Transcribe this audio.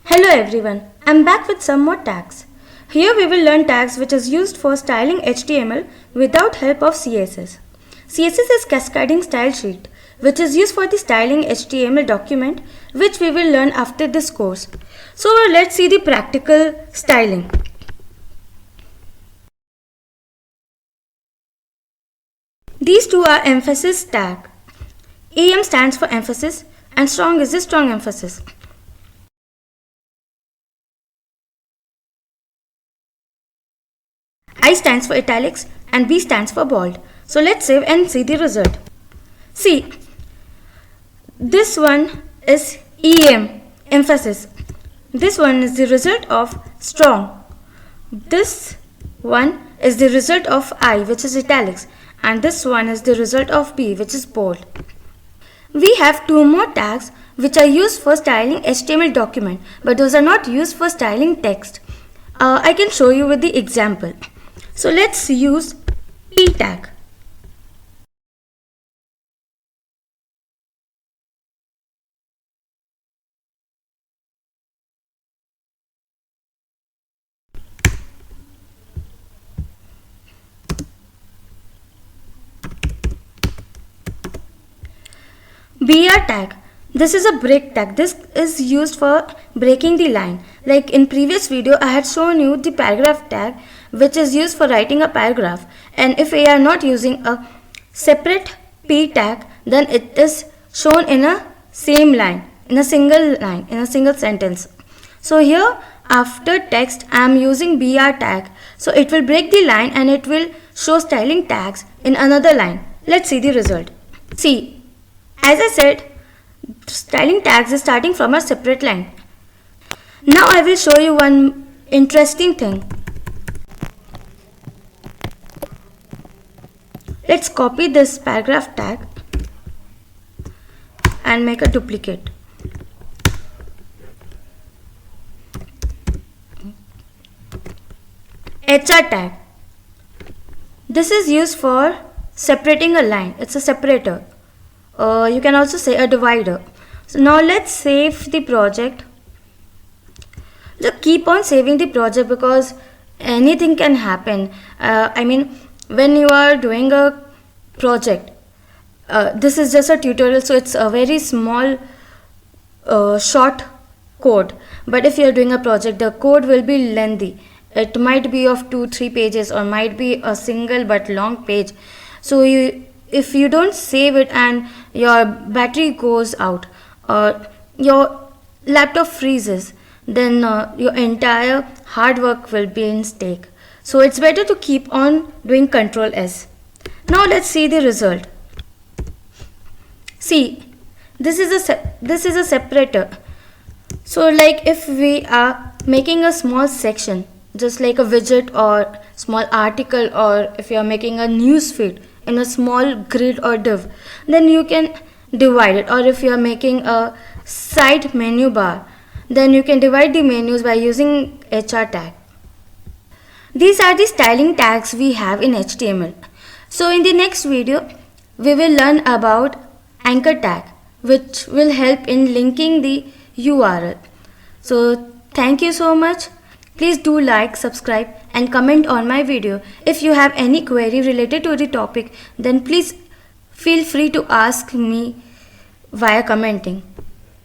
Hello everyone, I'm back with some more tags. Here we will learn tags which is used for styling HTML without help of CSS. CSS is cascading style sheet which is used for the styling HTML document which we will learn after this course. So let's see the practical styling. These two are emphasis tag. EM stands for emphasis and strong is the strong emphasis. I stands for italics and B stands for bold. So let's save and see the result. See, this one is EM, emphasis. This one is the result of strong. This one is the result of I, which is italics, and this one is the result of B, which is bold. We have two more tags which are used for styling HTML document, but those are not used for styling text. I can show you with the example. So let's use P tag. BR tag. This is a break tag. This is used for breaking the line. Like in previous video, I had shown you the paragraph tag which is used for writing a paragraph. And if we are not using a separate P tag, then it is shown in a same line, in a single sentence. So here after text, I am using BR tag. So it will break the line and it will show styling tags in another line. Let's see the result. See, as I said, styling tags is starting from a separate line. Now I will show you one interesting thing. Let's copy this paragraph tag and make a duplicate. HR tag. This is used for separating a line. It's a separator. You can also say a divider. So now let's save the project. Just keep on saving the project because anything can happen. When you are doing a project, this is just a tutorial, so it's a very small short code. But if you are doing a project, the code will be lengthy. It might be of 2-3 pages or might be a single but long page. So if you don't save it and your battery goes out or your laptop freezes, then your entire hard work will be in stake. So it's better to keep on doing Ctrl S. Now let's see the result. See, this is a separator. So like if we are making a small section, just like a widget or small article, or if you are making a news feed in a small grid or div, then you can divide it. Or if you are making a side menu bar, then you can divide the menus by using HR tag. These are the styling tags we have in HTML. So in the next video, we will learn about anchor tag, which will help in linking the URL. So thank you so much. Please do like, subscribe and comment on my video. If you have any query related to the topic, then please feel free to ask me via commenting.